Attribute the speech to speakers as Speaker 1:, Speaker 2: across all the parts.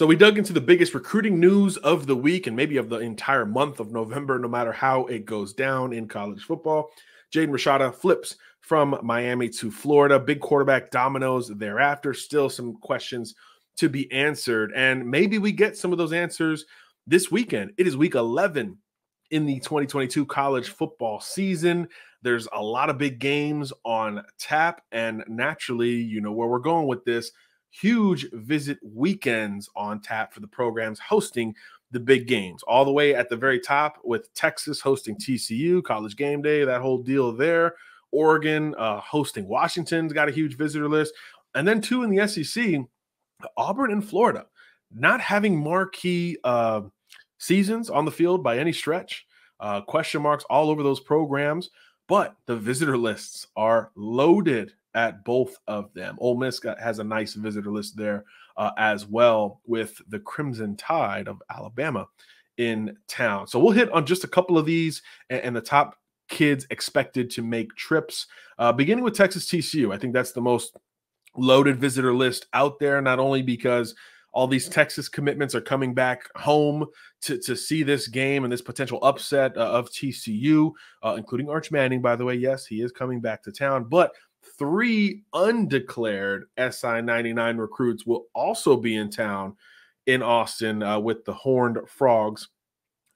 Speaker 1: So we dug into the biggest recruiting news of the week and maybe of the entire month of November, no matter how it goes down in college football. Jaden Rashada flips from Miami to Florida. Big quarterback dominoes thereafter. Still some questions to be answered. And maybe we get some of those answers this weekend. It is week 11 in the 2022 college football season. There's a lot of big games on tap. And naturally, you know where we're going with this. Huge visit weekends on tap for the programs hosting the big games. All the way at the very top with Texas hosting TCU, College Game Day, that whole deal there. Oregon hosting Washington's got a huge visitor list. And then two in the SEC, Auburn and Florida, not having marquee seasons on the field by any stretch. Question marks all over those programs. But the visitor lists are loaded at both of them. Ole Miss has a nice visitor list there as well, with the Crimson Tide of Alabama in town. So we'll hit on just a couple of these and the top kids expected to make trips, beginning with Texas TCU. I think that's the most loaded visitor list out there, not only because all these Texas commitments are coming back home to see this game and this potential upset of TCU, including Arch Manning, by the way. Yes, he is coming back to town, but 3 undeclared SI-99 recruits will also be in town in Austin with the Horned Frogs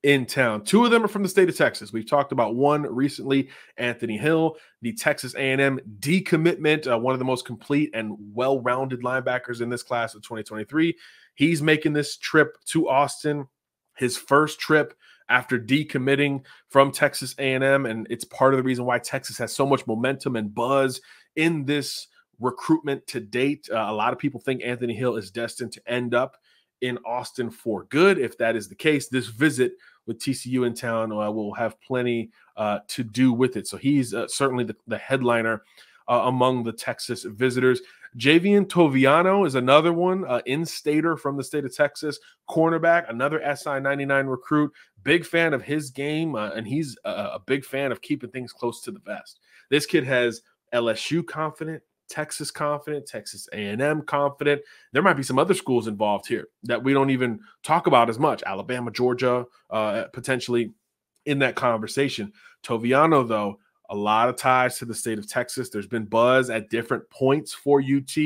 Speaker 1: in town. 2 of them are from the state of Texas. We've talked about one recently, Anthony Hill, the Texas A&M decommitment, one of the most complete and well-rounded linebackers in this class of 2023. He's making this trip to Austin, his first trip after decommitting from Texas A&M, and it's part of the reason why Texas has so much momentum and buzz in this recruitment to date. A lot of people think Anthony Hill is destined to end up in Austin for good. If that is the case, this visit with TCU in town will have plenty to do with it. So he's certainly the headliner among the Texas visitors. Javian Toviano is another one, in-stater from the state of Texas, cornerback, another SI-99 recruit. Big fan of his game, and he's a big fan of keeping things close to the vest. This kid has LSU confident, Texas confident, Texas A&M confident. There might be some other schools involved here that we don't even talk about as much. Alabama, Georgia, potentially in that conversation. Toviano, though, a lot of ties to the state of Texas. There's been buzz at different points for UT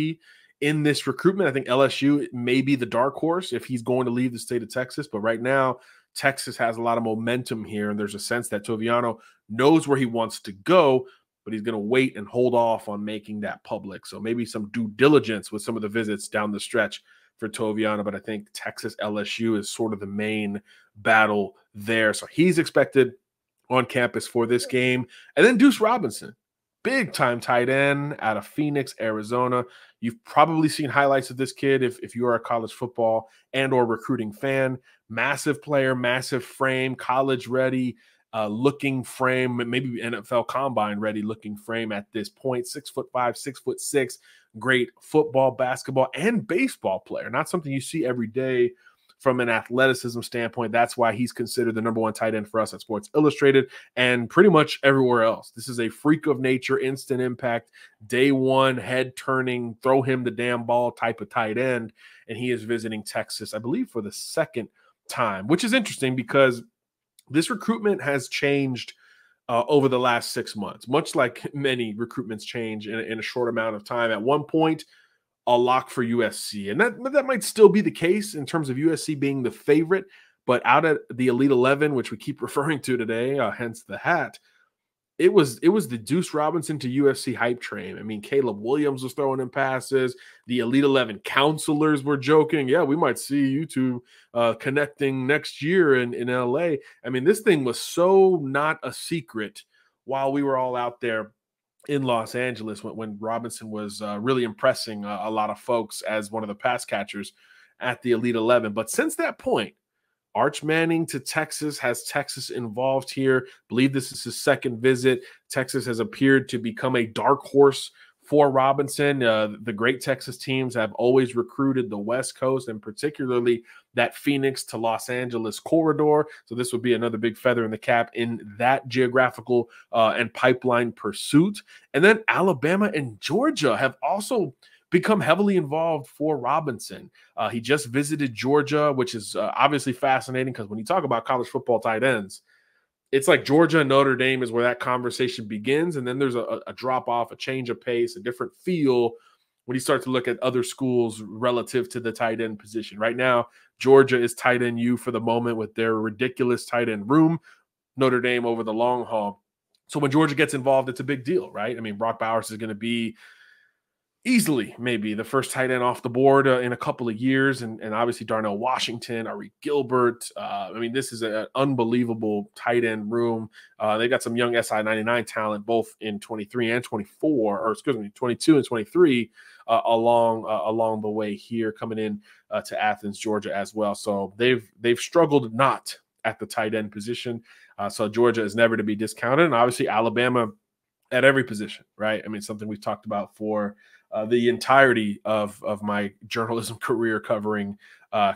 Speaker 1: in this recruitment. I think LSU may be the dark horse if he's going to leave the state of Texas. But right now, Texas has a lot of momentum here, and there's a sense that Toviano knows where he wants to go, but he's going to wait and hold off on making that public. So maybe some due diligence with some of the visits down the stretch for Toviano. But I think Texas LSU is sort of the main battle there. So he's expected on campus for this game. And then Deuce Robinson, big time tight end out of Phoenix, Arizona. You've probably seen highlights of this kid if you are a college football and or recruiting fan. Massive player, massive frame, college ready looking frame, maybe NFL combine ready looking frame at this point. 6'5", 6'6", great football, basketball, and baseball player. Not something you see every day from an athleticism standpoint. That's why he's considered the #1 tight end for us at Sports Illustrated and pretty much everywhere else. This is a freak of nature, instant impact, day one, head turning, throw him the damn ball type of tight end. And he is visiting Texas, I believe, for the second time, which is interesting because this recruitment has changed over the last 6 months, much like many recruitments change in a short amount of time. At one point, a lock for USC. And that might still be the case in terms of USC being the favorite, but out at the Elite 11, which we keep referring to today, hence the hat, it was the Deuce Robinson to USC hype train. I mean, Caleb Williams was throwing in passes. The Elite 11 counselors were joking, yeah, we might see you two connecting next year in LA. I mean, this thing was so not a secret while we were all out there in Los Angeles when Robinson was really impressing a lot of folks as one of the pass catchers at the Elite 11. But since that point, Arch Manning to Texas has Texas involved here. I believe this is his second visit. Texas has appeared to become a dark horse for Robinson. The great Texas teams have always recruited the West Coast, and particularly that Phoenix to Los Angeles corridor. So this would be another big feather in the cap in that geographical and pipeline pursuit. And then Alabama and Georgia have also become heavily involved for Robinson. He just visited Georgia, which is obviously fascinating because when you talk about college football tight ends, it's like Georgia and Notre Dame is where that conversation begins. And then there's a drop off, a change of pace, a different feel when you start to look at other schools relative to the tight end position. Right now, Georgia is tight end U for the moment with their ridiculous tight end room, Notre Dame over the long haul. So when Georgia gets involved, it's a big deal, right? I mean, Brock Bowers is going to be easily maybe the first tight end off the board in a couple of years. And obviously Darnell Washington, Ari Gilbert. I mean, this is an unbelievable tight end room. They got some young SI 99 talent, both in 23 and 24, or excuse me, 22 and 23 along the way here coming in to Athens, Georgia as well. So they've struggled not at the tight end position. So Georgia is never to be discounted. And obviously Alabama at every position, right? I mean, something we've talked about for the entirety of my journalism career covering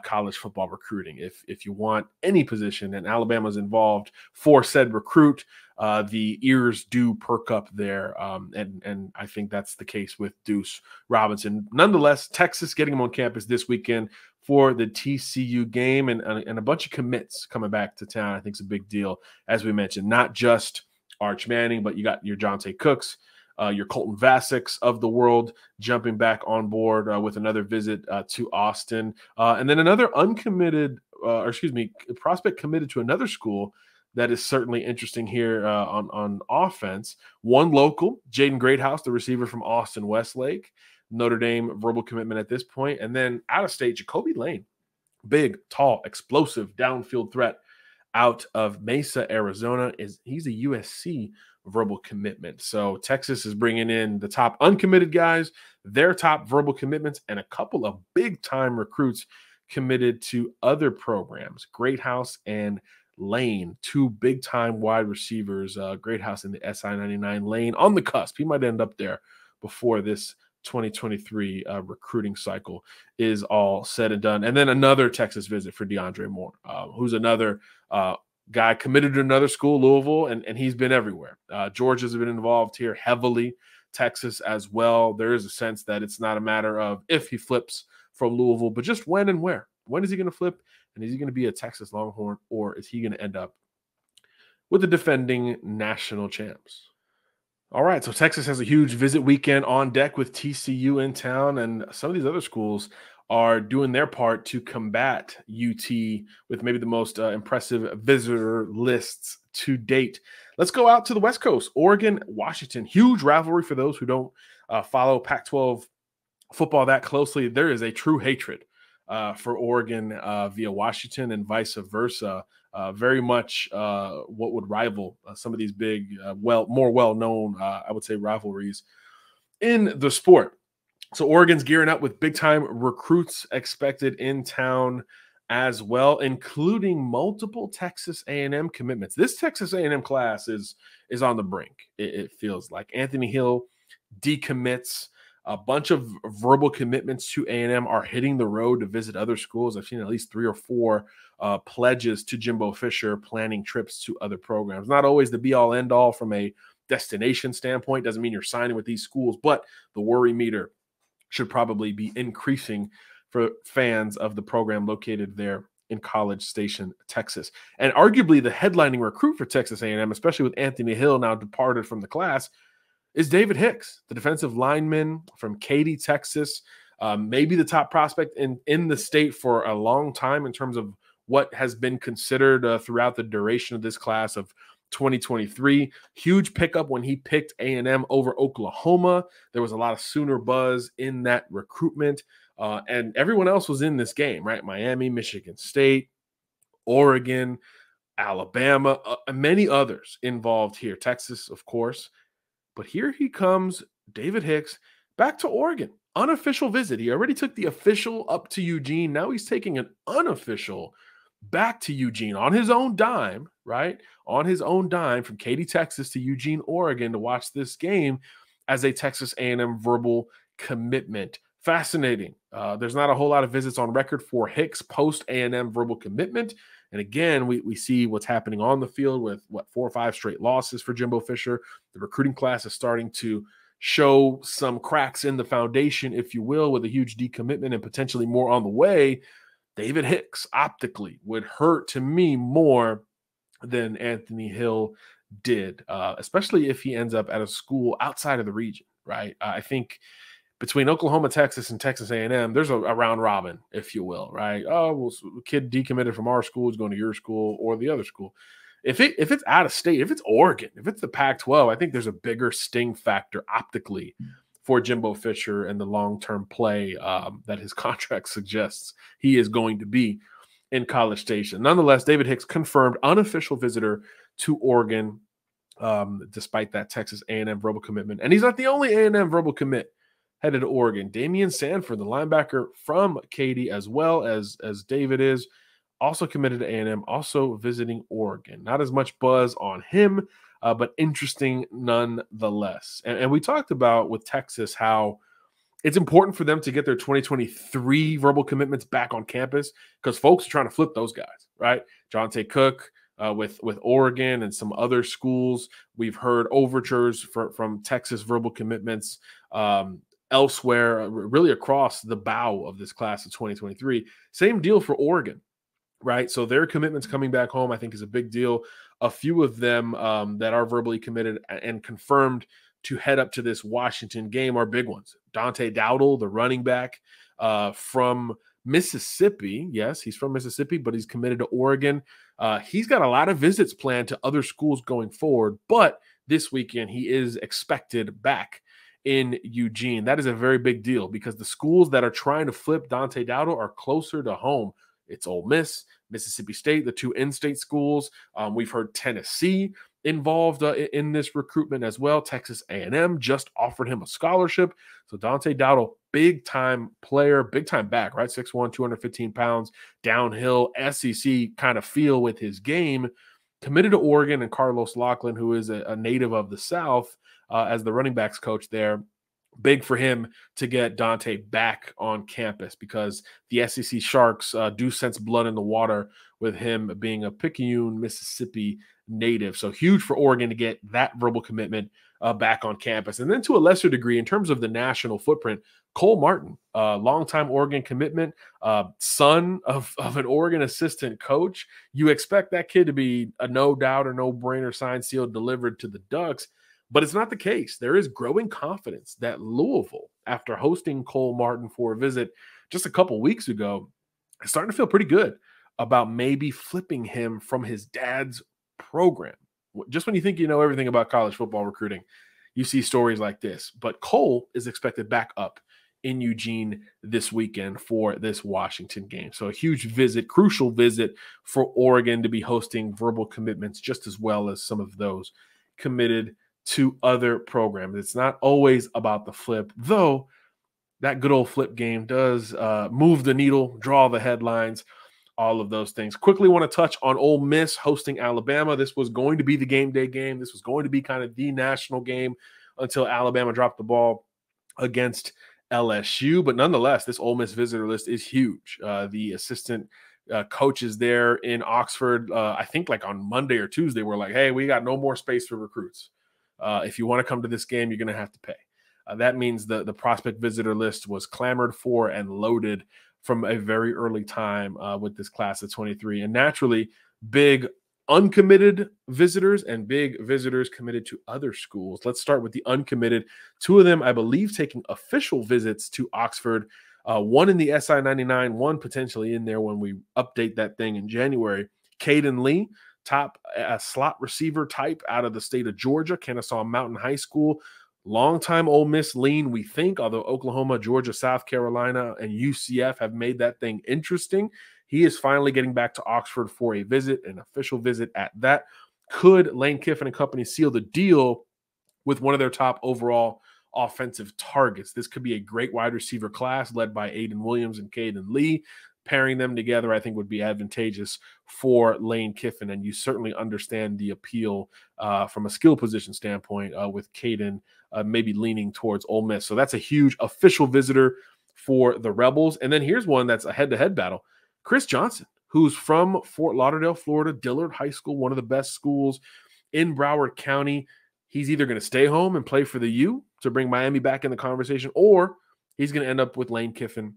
Speaker 1: college football recruiting. If you want any position and Alabama's involved for said recruit, the ears do perk up there. And I think that's the case with Deuce Robinson. Nonetheless, Texas getting him on campus this weekend for the TCU game and a bunch of commits coming back to town. I think is a big deal, as we mentioned, not just Arch Manning, but you got your Jonte Cooks, your Colton Vaseks of the world jumping back on board with another visit to Austin. And then another prospect committed to another school that is certainly interesting here on offense. One local, Jaden Greathouse, the receiver from Austin Westlake, Notre Dame verbal commitment at this point. And then out of state, Jacoby Lane, big, tall, explosive downfield threat out of Mesa, Arizona. He's a USC verbal commitment. So Texas is bringing in the top uncommitted guys, their top verbal commitments, and a couple of big-time recruits committed to other programs. Greathouse and Lane, two big-time wide receivers. Greathouse in the SI-99, Lane on the cusp. He might end up there before this 2023 recruiting cycle is all said and done. And then another Texas visit for DeAndre Moore, who's another guy committed to another school, Louisville, and he's been everywhere. Georgia's been involved here heavily, Texas as well. There is a sense that it's not a matter of if he flips from Louisville, but just when and where. When is he going to flip? And is he going to be a Texas Longhorn, or is he going to end up with the defending national champs? All right, so Texas has a huge visit weekend on deck with TCU in town, and some of these other schools are doing their part to combat UT with maybe the most impressive visitor lists to date. Let's go out to the West Coast. Oregon, Washington, huge rivalry for those who don't follow Pac-12 football that closely. There is a true hatred for Oregon via Washington and vice versa. Very much what would rival some of these big, more well-known, I would say, rivalries in the sport. So Oregon's gearing up with big-time recruits expected in town as well, including multiple Texas A&M commitments. This Texas A&M class is on the brink. It feels like Anthony Hill decommits. A bunch of verbal commitments to A&M are hitting the road to visit other schools. I've seen at least 3 or 4 pledges to Jimbo Fisher planning trips to other programs. Not always the be-all, end-all from a destination standpoint. Doesn't mean you're signing with these schools, but the worry meter should probably be increasing for fans of the program located there in College Station, Texas. And arguably the headlining recruit for Texas A&M, especially with Anthony Hill now departed from the class, is David Hicks, the defensive lineman from Katy, Texas. Maybe the top prospect in the state for a long time in terms of what has been considered throughout the duration of this class of 2023. Huge pickup when he picked A&M over Oklahoma. There was a lot of Sooner buzz in that recruitment. And everyone else was in this game, right? Miami, Michigan State, Oregon, Alabama, many others involved here. Texas, of course. But here he comes, David Hicks, back to Oregon. Unofficial visit. He already took the official up to Eugene. Now he's taking an unofficial back to Eugene on his own dime, right? On his own dime from Katy, Texas to Eugene, Oregon to watch this game as a Texas A&M verbal commitment. Fascinating. There's not a whole lot of visits on record for Hicks post A&M verbal commitment. And again, we see what's happening on the field with 4 or 5 straight losses for Jimbo Fisher. The recruiting class is starting to show some cracks in the foundation, if you will, with a huge decommitment and potentially more on the way, David Hicks optically would hurt to me more than Anthony Hill did, especially if he ends up at a school outside of the region, right? I think between Oklahoma, Texas, and Texas A&M, there's a round robin, if you will, right? Oh, well, kid decommitted from our school is going to your school or the other school. If it's out of state, if it's Oregon, if it's the Pac-12, I think there's a bigger sting factor optically for Jimbo Fisher and the long-term play that his contract suggests he is going to be in College Station. Nonetheless, David Hicks confirmed unofficial visitor to Oregon, despite that Texas A&M verbal commitment. And he's not the only A&M verbal commit headed to Oregon. Damian Sanford, the linebacker from Katy, as well as David is, also committed to A&M, also visiting Oregon. Not as much buzz on him, but interesting nonetheless. And we talked about with Texas how it's important for them to get their 2023 verbal commitments back on campus because folks are trying to flip those guys, right? Jonte Cook with Oregon and some other schools. We've heard overtures from Texas verbal commitments elsewhere, really across the bow of this class of 2023. Same deal for Oregon, right? So their commitments coming back home, I think, is a big deal. A few of them that are verbally committed and confirmed to head up to this Washington game are big ones. Dante Dowdle, the running back from Mississippi. Yes, he's from Mississippi, but he's committed to Oregon. He's got a lot of visits planned to other schools going forward, but this weekend he is expected back in Eugene. That is a very big deal because the schools that are trying to flip Dante Dowdle are closer to home. It's Ole Miss, Mississippi State, the two in-state schools. We've heard Tennessee involved in this recruitment as well. Texas A&M just offered him a scholarship. So Dante Dowdle, big-time player, big-time back, right? 6'1", 215 pounds, downhill, SEC kind of feel with his game. Committed to Oregon, and Carlos Lachlan, who is a native of the South, as the running backs coach there. Big for him to get Dante back on campus because the SEC Sharks do sense blood in the water with him being a Picayune, Mississippi native. So huge for Oregon to get that verbal commitment back on campus. And then to a lesser degree, in terms of the national footprint, Cole Martin, longtime Oregon commitment, son of an Oregon assistant coach. You expect that kid to be a no doubt or no brainer signed, sealed, delivered to the Ducks. But it's not the case. There is growing confidence that Louisville, after hosting Cole Martin for a visit just a couple weeks ago, is starting to feel pretty good about maybe flipping him from his dad's program. Just when you think you know everything about college football recruiting, you see stories like this. But Cole is expected back up in Eugene this weekend for this Washington game. So a huge visit, crucial visit for Oregon to be hosting verbal commitments just as well as some of those committed to other programs. It's not always about the flip, though that good old flip game does move the needle, draw the headlines, all of those things. Quickly want to touch on Ole Miss hosting Alabama. This was going to be the game day game. This was going to be kind of the national game until Alabama dropped the ball against LSU. But nonetheless, this Ole Miss visitor list is huge. The assistant coaches there in Oxford, I think like on Monday or Tuesday, were like, hey, we got no more space for recruits. If you want to come to this game, you're going to have to pay. That means the prospect visitor list was clamored for and loaded from a very early time with this class of 23. And naturally, big uncommitted visitors and big visitors committed to other schools. Let's start with the uncommitted. Two of them, I believe, taking official visits to Oxford. One in the SI 99, one potentially in there when we update that thing in January. Caden Lee, top slot receiver type out of the state of Georgia, Kennesaw Mountain High School. Longtime Ole Miss lean, we think, although Oklahoma, Georgia, South Carolina, and UCF have made that thing interesting. He is finally getting back to Oxford for a visit, an official visit at that. Could Lane Kiffin and company seal the deal with one of their top overall offensive targets? This could be a great wide receiver class led by Aiden Williams and Caden Lee. Pairing them together, I think, would be advantageous for Lane Kiffin, and you certainly understand the appeal from a skill position standpoint with Caden maybe leaning towards Ole Miss. So that's a huge official visitor for the Rebels. And then here's one that's a head-to-head battle. Chris Johnson, who's from Fort Lauderdale, Florida, Dillard High School, one of the best schools in Broward County. he's either going to stay home and play for the U to bring Miami back in the conversation, or he's going to end up with Lane Kiffin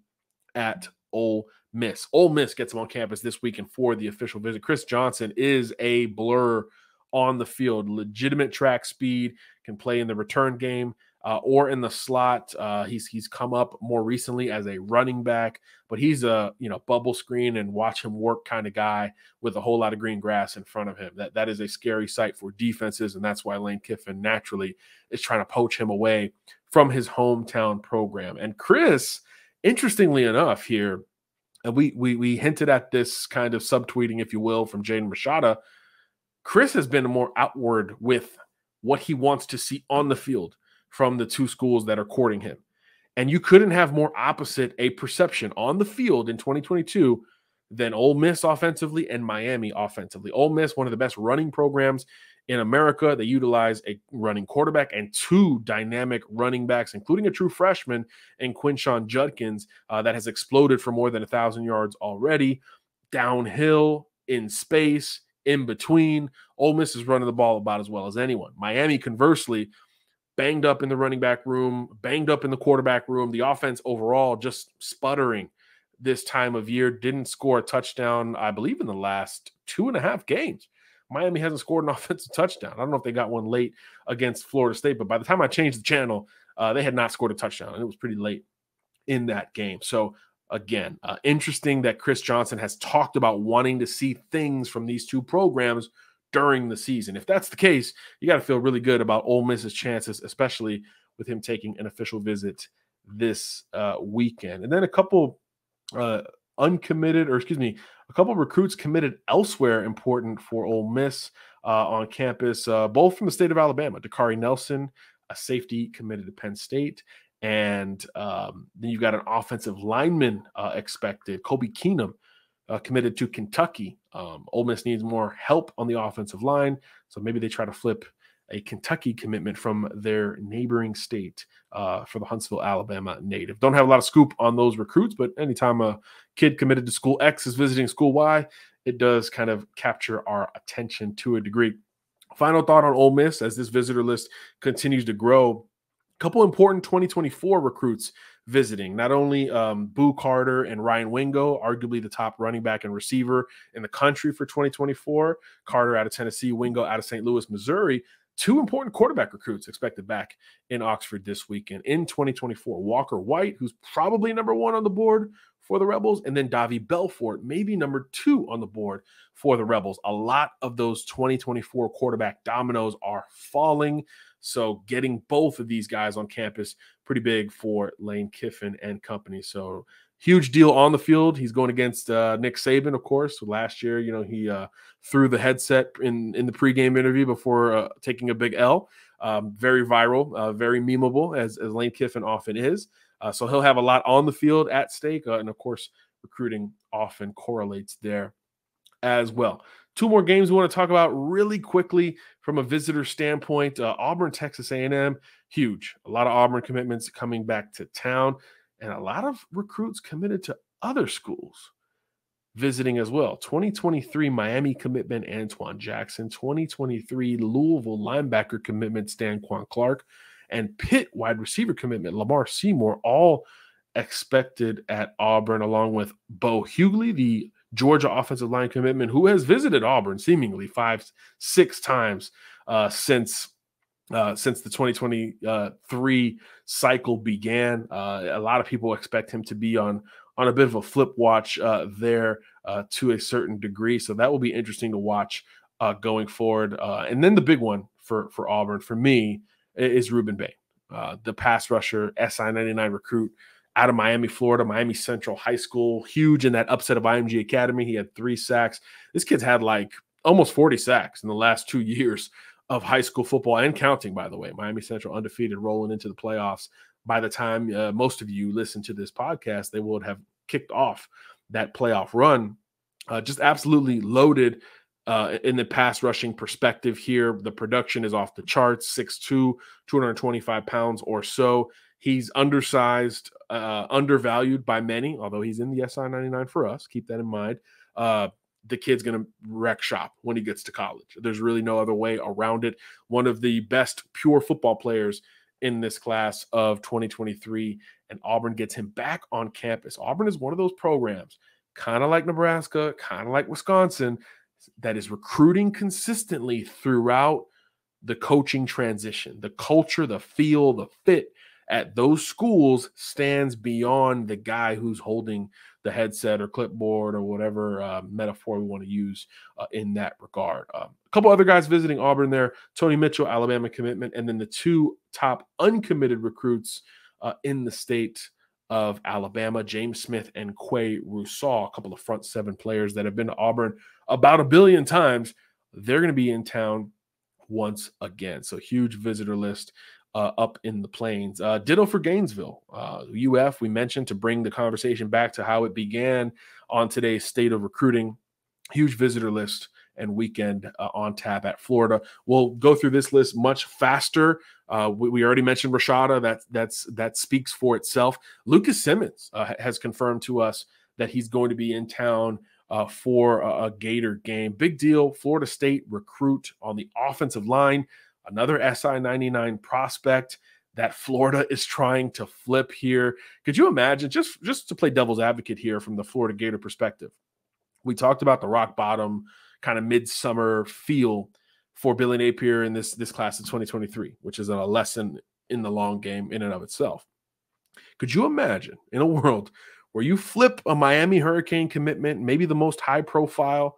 Speaker 1: at Ole Miss. Ole Miss gets him on campus this weekend for the official visit. Chris Johnson is a blur on the field, legitimate track speed, can play in the return game or in the slot. He's come up more recently as a running back, but he's a bubble screen and watch him work kind of guy with a whole lot of green grass in front of him. That is a scary sight for defenses, and that's why Lane Kiffin naturally is trying to poach him away from his hometown program. And Chris, interestingly enough here, and we hinted at this kind of subtweeting, if you will, from Jaden Rashada, Chris has been more outward with what he wants to see on the field from the two schools that are courting him. And you couldn't have more opposite a perception on the field in 2022 than Ole Miss offensively and Miami offensively. Ole Miss, one of the best running programs in America. They utilize a running quarterback and two dynamic running backs, including a true freshman in Quinshon Judkins that has exploded for more than 1,000 yards already. Downhill, in space, in between. Ole Miss is running the ball about as well as anyone. Miami, conversely, banged up in the running back room, banged up in the quarterback room. The offense overall just sputtering this time of year. Didn't score a touchdown, I believe, in the last 2.5 games. Miami hasn't scored an offensive touchdown. I don't know if they got one late against Florida State, but by the time I changed the channel, they had not scored a touchdown, and it was pretty late in that game. So again, interesting that Chris Johnson has talked about wanting to see things from these two programs during the season. If that's the case, you got to feel really good about Ole Miss's chances, especially with him taking an official visit this weekend. And then a couple a couple recruits committed elsewhere important for Ole Miss on campus, both from the state of Alabama. Dakari Nelson, a safety, committed to Penn State. And then you've got an offensive lineman expected, Kobe Keenum, committed to Kentucky. Ole Miss needs more help on the offensive line, so maybe they try to flip a Kentucky commitment from their neighboring state for the Huntsville, Alabama native. Don't have a lot of scoop on those recruits, but anytime a kid committed to school X is visiting school Y, it does kind of capture our attention to a degree. Final thought on Ole Miss as this visitor list continues to grow. A couple important 2024 recruits visiting, not only Boo Carter and Ryan Wingo, arguably the top running back and receiver in the country for 2024. Carter out of Tennessee, Wingo out of St. Louis, Missouri. Two important quarterback recruits expected back in Oxford this weekend in 2024. Walker White, who's probably number one on the board for the Rebels, and then Davi Belfort, maybe number 2 on the board for the Rebels. A lot of those 2024 quarterback dominoes are falling, so getting both of these guys on campus, pretty big for Lane Kiffin and company. So huge deal on the field. He's going against Nick Saban, of course. Last year, he threw the headset in the pregame interview before taking a big L. Very viral, very memeable, as Lane Kiffin often is. So he'll have a lot on the field at stake. And, of course, recruiting often correlates there as well. 2 more games we want to talk about really quickly from a visitor standpoint. Auburn, Texas A&M, huge. A lot of Auburn commitments coming back to town, and a lot of recruits committed to other schools visiting as well. 2023 Miami commitment, Antoine Jackson. 2023 Louisville linebacker commitment, Stanquan Clark. And Pitt wide receiver commitment, Lamar Seymour, all expected at Auburn, along with Bo Hughley, the Georgia offensive line commitment, who has visited Auburn seemingly 5-6 times since the 2023 cycle began. A lot of people expect him to be on a bit of a flip watch there to a certain degree. So that will be interesting to watch going forward. And then the big one for Auburn, for me, is Ruben Bay, the pass rusher, SI-99 recruit out of Miami, Florida, Miami Central High School, huge in that upset of IMG Academy. He had 3 sacks. This kid's had like almost 40 sacks in the last 2 years of high school football and counting, by the way. Miami Central undefeated, rolling into the playoffs. By the time most of you listen to this podcast, they would have kicked off that playoff run. Just absolutely loaded in the pass rushing perspective here. The production is off the charts, 6'2", 225 pounds or so. He's undersized, undervalued by many, although he's in the SI-99 for us. Keep that in mind. the kid's going to wreck shop when he gets to college. There's really no other way around it. One of the best pure football players in this class of 2023, and Auburn gets him back on campus. Auburn is one of those programs, kind of like Nebraska, kind of like Wisconsin, that is recruiting consistently throughout the coaching transition. The culture, the feel, the fit at those schools stands beyond the guy who's holding the headset or clipboard or whatever metaphor we want to use in that regard. A couple other guys visiting Auburn there: Tony Mitchell, Alabama commitment, and then the two top uncommitted recruits in the state of Alabama, James Smith and Quay Rousseau, a couple of front seven players that have been to Auburn about 1 billion times. They're going to be in town once again. So huge visitor list up in the plains. Ditto for Gainesville. UF, we mentioned, to bring the conversation back to how it began on today's State of Recruiting. Huge visitor list and weekend on tap at Florida. We'll go through this list much faster. We already mentioned Rashada. That speaks for itself. Lucas Simmons has confirmed to us that he's going to be in town for a Gator game. Big deal. Florida State recruit on the offensive line. Another SI 99 prospect that Florida is trying to flip here. Could you imagine, just to play devil's advocate here from the Florida Gator perspective? We talked about the rock bottom kind of midsummer feel for Billy Napier in this class of 2023, which is a lesson in the long game in and of itself. Could you imagine in a world where you flip a Miami Hurricane commitment, maybe the most high profile,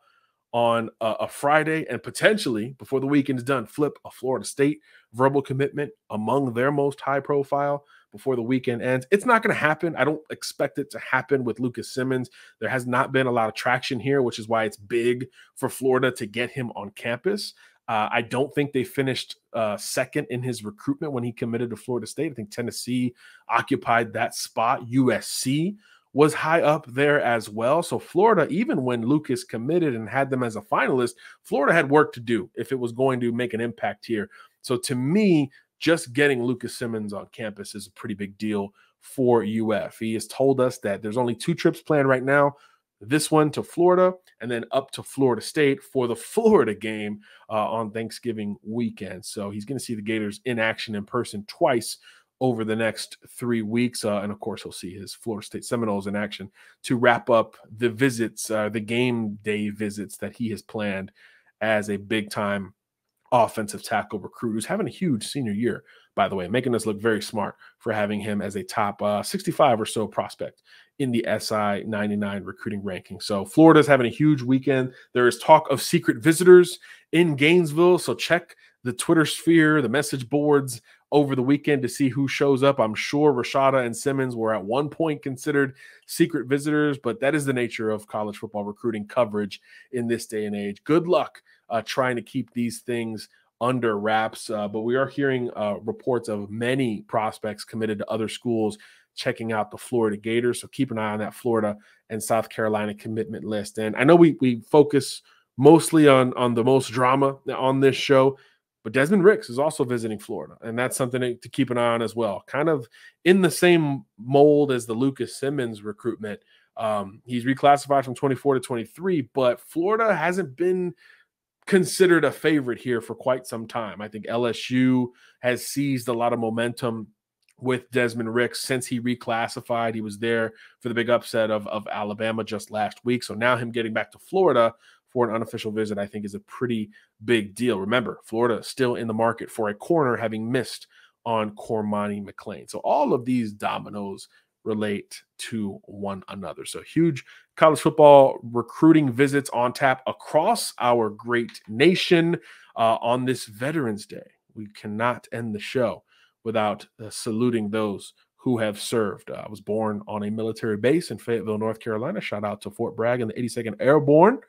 Speaker 1: on a Friday, and potentially before the weekend is done, flip a Florida State verbal commitment among their most high profile before the weekend ends? It's not going to happen. I don't expect it to happen with Lucas Simmons. There has not been a lot of traction here, which is why it's big for Florida to get him on campus. I don't think they finished second in his recruitment when he committed to Florida State. I think Tennessee occupied that spot. USC was high up there as well. So Florida, even when Lucas committed and had them as a finalist, Florida had work to do if it was going to make an impact here. So to me, just getting Lucas Simmons on campus is a pretty big deal for UF. He has told us that there's only 2 trips planned right now. This one to Florida and then up to Florida State for the Florida game on Thanksgiving weekend. So he's going to see the Gators in action in person twice over the next 3 weeks. And of course, he'll see his Florida State Seminoles in action to wrap up the visits, the game day visits that he has planned as a big-time offensive tackle recruit who's having a huge senior year, by the way, making us look very smart for having him as a top 65 or so prospect in the SI 99 recruiting ranking. So Florida's having a huge weekend. There is talk of secret visitors in Gainesville, so check the Twitter sphere, the message boards over the weekend to see who shows up. I'm sure Rashada and Simmons were at one point considered secret visitors, but that is the nature of college football recruiting coverage in this day and age. Good luck trying to keep these things under wraps, but we are hearing reports of many prospects committed to other schools checking out the Florida Gators, so keep an eye on that Florida and South Carolina commitment list. And I know we focus mostly on the most drama on this show, but Desmond Ricks is also visiting Florida, and that's something to keep an eye on as well. Kind of in the same mold as the Lucas Simmons recruitment. He's reclassified from 24 to 23, but Florida hasn't been considered a favorite here for quite some time. I think LSU has seized a lot of momentum with Desmond Ricks since he reclassified. He was there for the big upset of Alabama just last week. So now him getting back to Florida for an unofficial visit, I think, is a pretty big deal. Remember, Florida is still in the market for a corner, having missed on Cormani McClain. So all of these dominoes relate to one another. So huge college football recruiting visits on tap across our great nation on this Veterans Day. We cannot end the show without saluting those who have served. I was born on a military base in Fayetteville, North Carolina. Shout out to Fort Bragg and the 82nd Airborne.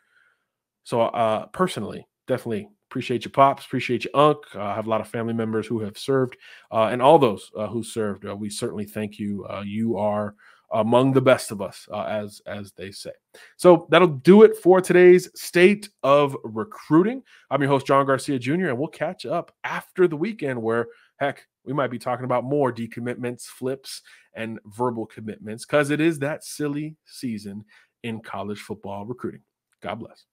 Speaker 1: So personally, definitely appreciate you, Pops. Appreciate you, Unc. I have a lot of family members who have served, and all those who served. We certainly thank you. You are among the best of us, as they say. So that'll do it for today's State of Recruiting. I'm your host, John Garcia Jr., and we'll catch up after the weekend where, heck, we might be talking about more decommitments, flips, and verbal commitments because it is that silly season in college football recruiting. God bless.